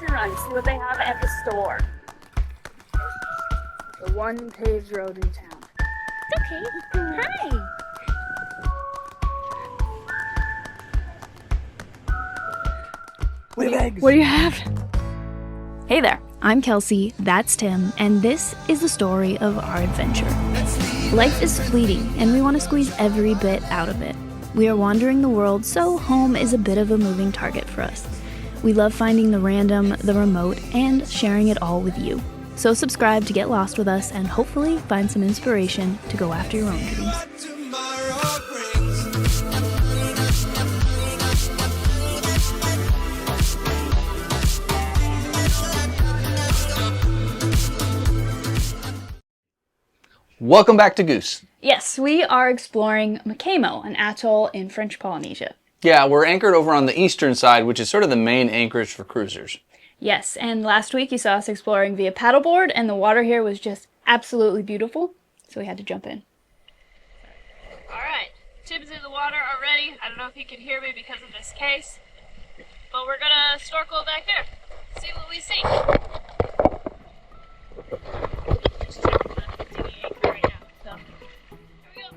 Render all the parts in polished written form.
restaurant, see what they have at the store. The one paved road in town. Okay. Hi. We have eggs. What do you have? Hey there, I'm Kelsey, that's Tim, and this is the story of our adventure. Life is fleeting, and we want to squeeze every bit out of it. We are wandering the world, so home is a bit of a moving target for us. We love finding the random, the remote, and sharing it all with you. So subscribe to get lost with us and hopefully find some inspiration to go after your own dreams. Welcome back to Goose. Yes, we are exploring Makemo, an atoll in French Polynesia. Yeah, we're anchored over on the eastern side, which is sort of the main anchorage for cruisers. Yes, and last week you saw us exploring via paddleboard, and the water here was just absolutely beautiful, so we had to jump in. Alright, Tim's in the water already. I don't know if he can hear me because of this case, but we're gonna snorkel back there, see what we see. Just checking the anchor right now, so here we go.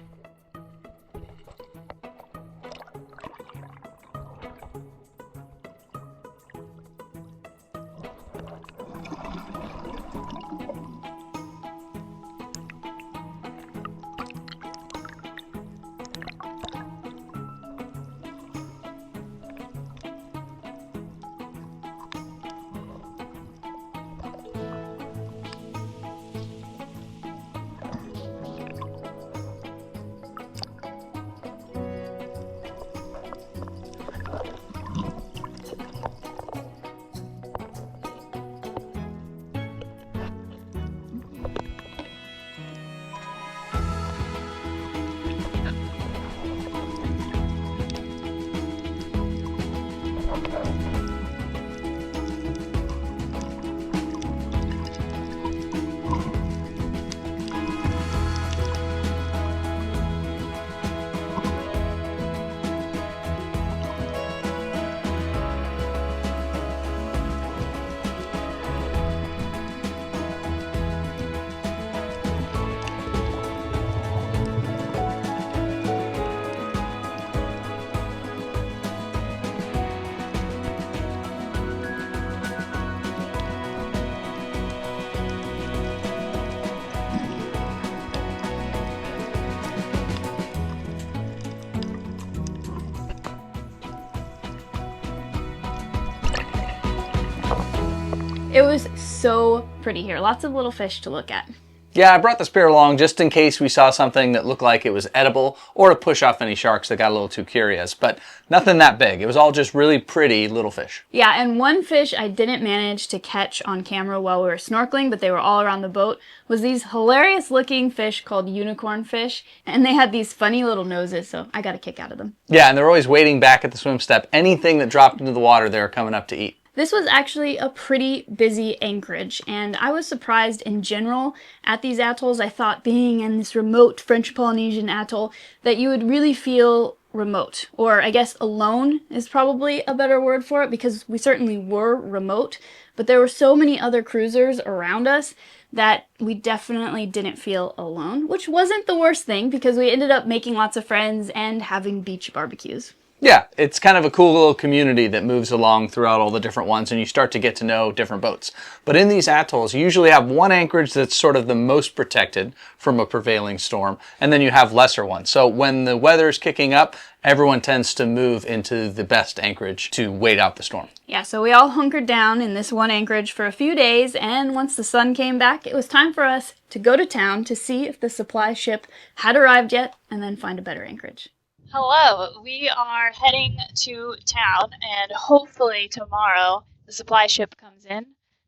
It was so pretty here, lots of little fish to look at. Yeah, I brought the spear along just in case we saw something that looked like it was edible or to push off any sharks that got a little too curious, but nothing that big. It was all just really pretty little fish. Yeah, and one fish I didn't manage to catch on camera while we were snorkeling, but they were all around the boat, was these hilarious looking fish called unicorn fish, and they had these funny little noses, so I got a kick out of them. Yeah, and they're always waiting back at the swim step. Anything that dropped into the water, they were coming up to eat. This was actually a pretty busy anchorage, and I was surprised in general at these atolls. I thought being in this remote French Polynesian atoll that you would really feel remote, or I guess alone is probably a better word for it, because we certainly were remote, but there were so many other cruisers around us that we definitely didn't feel alone, which wasn't the worst thing because we ended up making lots of friends and having beach barbecues. Yeah, it's kind of a cool little community that moves along throughout all the different ones, and you start to get to know different boats. But in these atolls, you usually have one anchorage that's sort of the most protected from a prevailing storm, and then you have lesser ones. So when the weather's kicking up, everyone tends to move into the best anchorage to wait out the storm. Yeah, so we all hunkered down in this one anchorage for a few days, and once the sun came back, it was time for us to go to town to see if the supply ship had arrived yet, and then find a better anchorage. Hello, we are heading to town, and hopefully tomorrow the supply ship comes in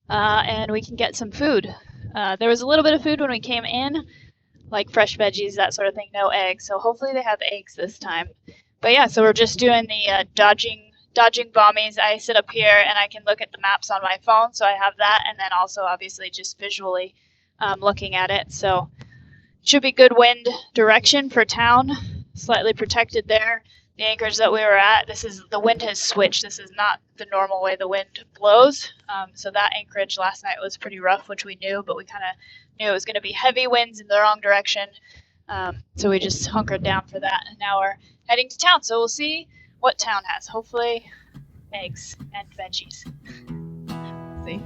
and we can get some food. There was a little bit of food when we came in, like fresh veggies, that sort of thing, no eggs, so hopefully they have eggs this time. But yeah, so we're just doing the dodging bombies. I sit up here and I can look at the maps on my phone, so I have that, and then also obviously just visually looking at it. So should be good wind direction for town. Slightly protected there. the anchorage that we were at. The wind has switched. This is not the normal way the wind blows. So that anchorage last night was pretty rough, which we knew, but we kind of knew it was going to be heavy winds in the wrong direction. So we just hunkered down for that. And now we're heading to town. So we'll see what town has. Hopefully eggs and veggies. See?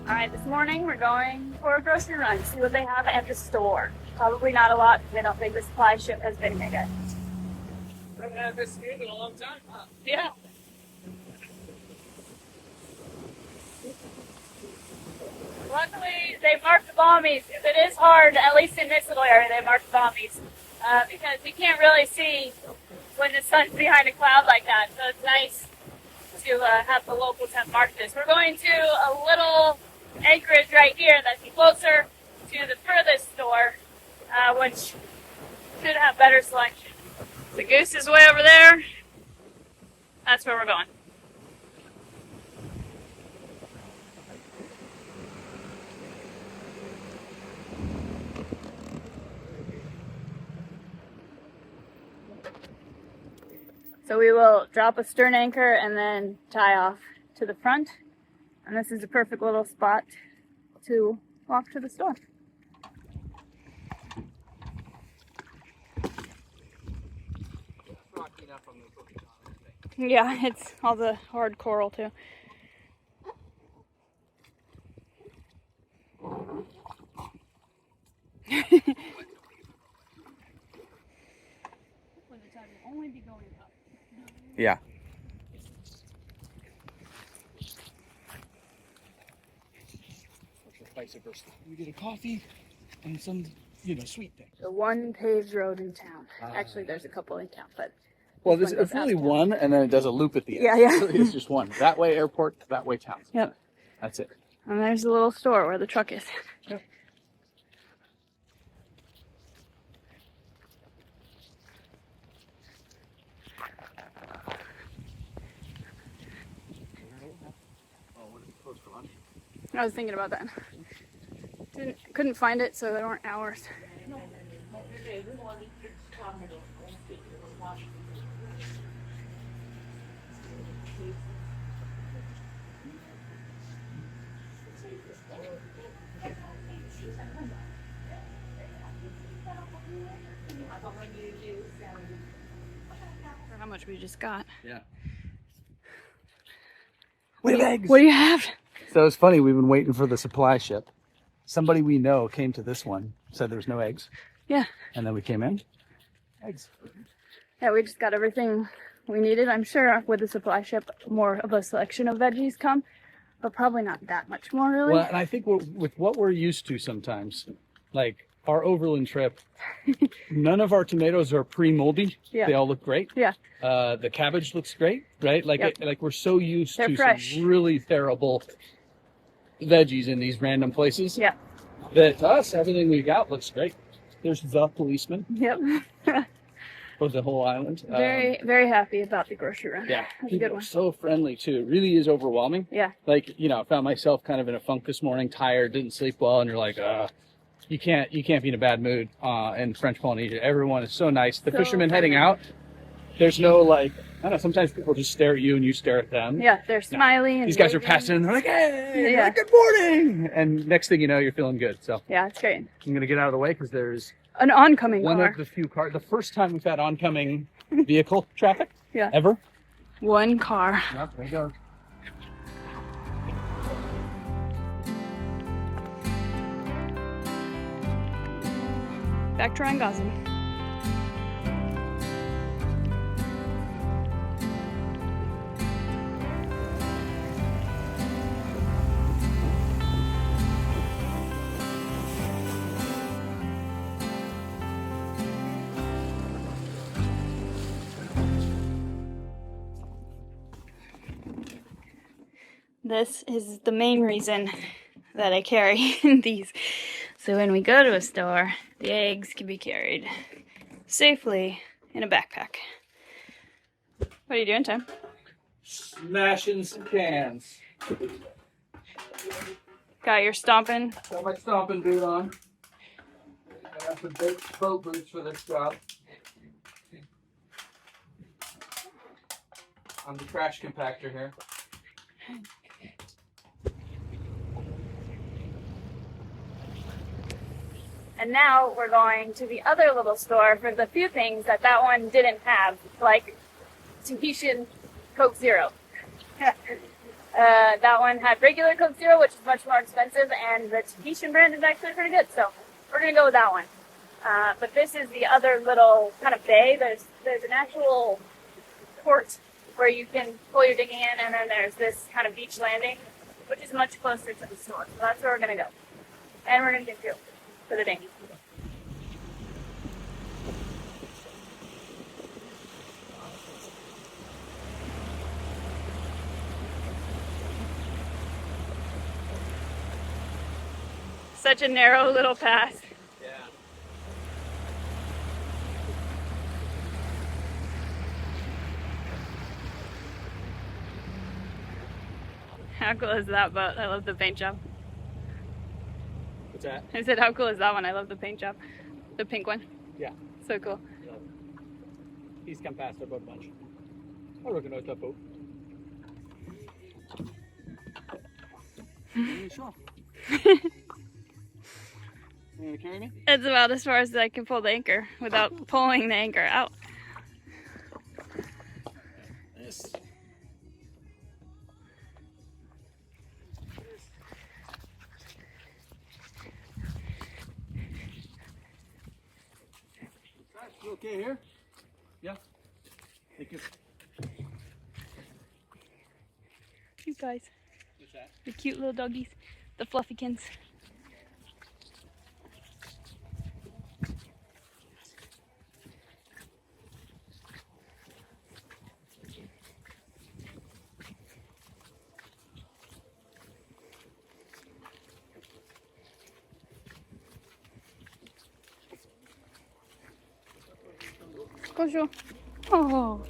Alright, this morning we're going for a grocery run, see what they have at the store. Probably not a lot because I don't think the supply ship has been here yet. I haven't had this in a long time, huh? Yeah. Luckily, they marked the bombies. If it is hard, at least in this little area, they marked the bombies. Because you can't really see when the sun's behind a cloud like that. So it's nice to have the locals have marked this. We're going to a little anchorage right here that's closer to the furthest store, which should have better selection. The Goose is way over there. That's where we're going. So we will drop a stern anchor and then tie off to the front. And this is a perfect little spot to walk to the store. Yeah, it's all the hard coral too. Yeah. Vice versa. We get a coffee and some, sweet thing. The one paved road in town. Actually, there's a couple in town, but Well, this there's one goes it's really out. one, and then it does a loop at the end. Yeah, yeah. So it's just one. That way airport, that way town. Yep. That's it. And there's the little store where the truck is. Yep. I was thinking about that. Couldn't find it, so there weren't hours. For how much we just got. Yeah. What do you have? So it's funny, we've been waiting for the supply ship. Somebody we know came to this one, said there was no eggs. Yeah. And then we came in. Eggs. Yeah, we just got everything we needed. I'm sure with the supply ship, more of a selection of veggies come, but probably not that much more, really. Well, and I think with what we're used to sometimes, like our overland trip, none of our tomatoes are pre-moldy. Yeah. They all look great. Yeah. The cabbage looks great, right? Like, Yep. like we're so used They're to fresh. some really terrible veggies in these random places. Yeah. That to us, everything we got looks great. There's the policeman Yep. for the whole island. Very, very happy about the grocery run. Yeah, That's a people good are one. so friendly too. It really is overwhelming. Yeah. Like, I found myself kind of in a funk this morning, tired, didn't sleep well, and you're like, you can't be in a bad mood in French Polynesia. Everyone is so nice. The So fishermen heading friendly. out, there's no I don't know, sometimes people just stare at you and you stare at them. Yeah, they're smiley. And These guys are waving. passing and they're like, hey, Yeah. good morning. And next thing you know, you're feeling good. So Yeah, it's great. I'm going to get out of the way because there's An oncoming one car. of the few cars. The first time we've had oncoming vehicle traffic Yeah. ever. One car. Yep, there you go. Back to Rangazi. This is the main reason that I carry these. So when we go to a store, the eggs can be carried safely in a backpack. What are you doing, Tim? Smashing some cans. Got your stomping. Got my stomping boot on. I got some big boat boots for this job. I'm the trash compactor here. And now we're going to the other little store for the few things that that one didn't have, like Tahitian Coke Zero. That one had regular Coke Zero, which is much more expensive, and the Tahitian brand is actually pretty good, so we're going to go with that one. But this is the other little kind of bay. There's an actual port where you can pull your dinghy in, and then there's this kind of beach landing, which is much closer to the store. So that's where we're going to go. And we're going to get fuel for the dinghy. Such a narrow little path. Yeah. How cool is that boat? I love the paint job. What's that? I said, how cool is that one? I love the paint job. The pink one. Yeah. So cool. He's come past our boat a bunch. I recognize that boat. Sure. You gonna carry me? It's about as far as I can pull the anchor without pulling the anchor out. Yes. You okay here? Yeah. Thank you. You guys, What's that? the cute little doggies, the fluffykins. Bonjour. Oh.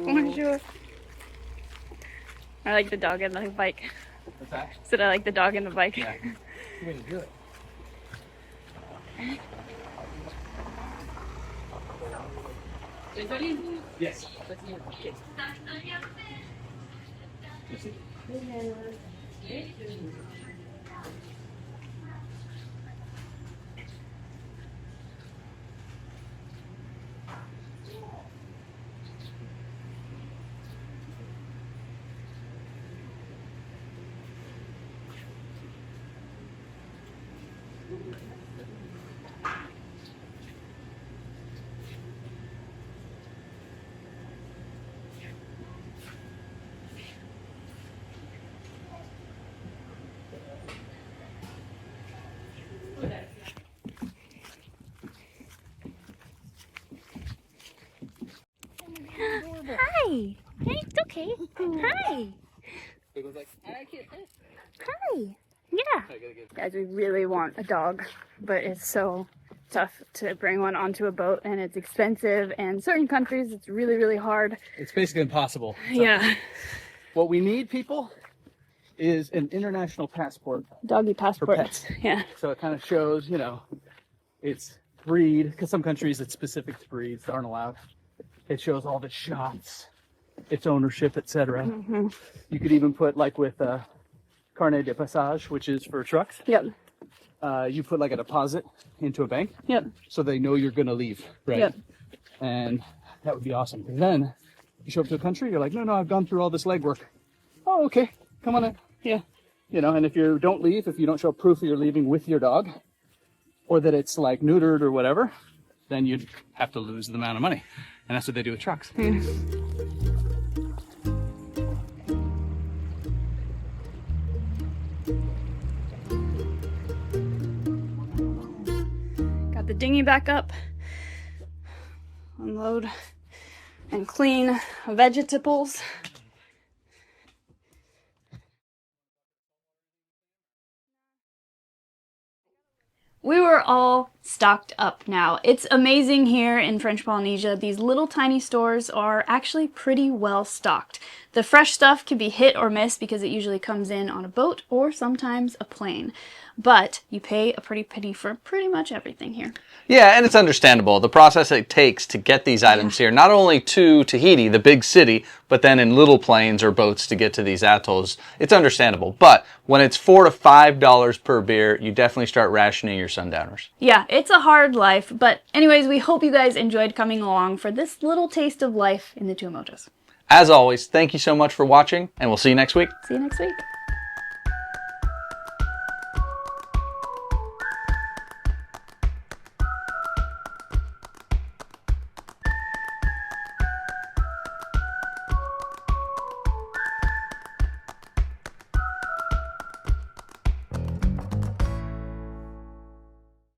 Bonjour. I like the dog and the bike. What's that? Said I like the dog and the bike. Yeah. Way to do it. Yes. Hi. It's okay. Hi. It was like, I can't. Hi. Yeah. Guys, we really want a dog, but it's so tough to bring one onto a boat, and it's expensive, and certain countries it's really, really hard. It's basically impossible. Yeah. What we need, people, is an international passport Doggy for passport. pets. Yeah. So it kind of shows, you know, it's breed, because some countries it's specific to breeds that aren't allowed. It shows all the shots, its ownership, etc. Mm-hmm. You could even put, like with carnet de passage, which is for trucks. Yep. You put like a deposit into a bank, Yep. so they know you're gonna leave, right? Yep. And that would be awesome. And then you show up to a country, you're like, no, I've gone through all this legwork. Oh, okay, come on in. Yeah. You know, and if you don't leave, if you don't show proof that you're leaving with your dog, or that it's like neutered or whatever, then you'd have to lose the amount of money. And that's what they do with trucks. Got the dinghy back up. Unload and clean vegetables. We were all stocked up now. It's amazing here in French Polynesia. These little tiny stores are actually pretty well stocked. The fresh stuff can be hit or miss because it usually comes in on a boat or sometimes a plane. But you pay a pretty penny for pretty much everything here. Yeah, and it's understandable. The process it takes to get these items here, not only to Tahiti, the big city, but then in little planes or boats to get to these atolls, it's understandable. But when it's $4 to $5 per beer, you definitely start rationing your sundowners. Yeah, it's a hard life, but anyways, we hope you guys enjoyed coming along for this little taste of life in the Tuamotus. As always, thank you so much for watching, and we'll see you next week. See you next week.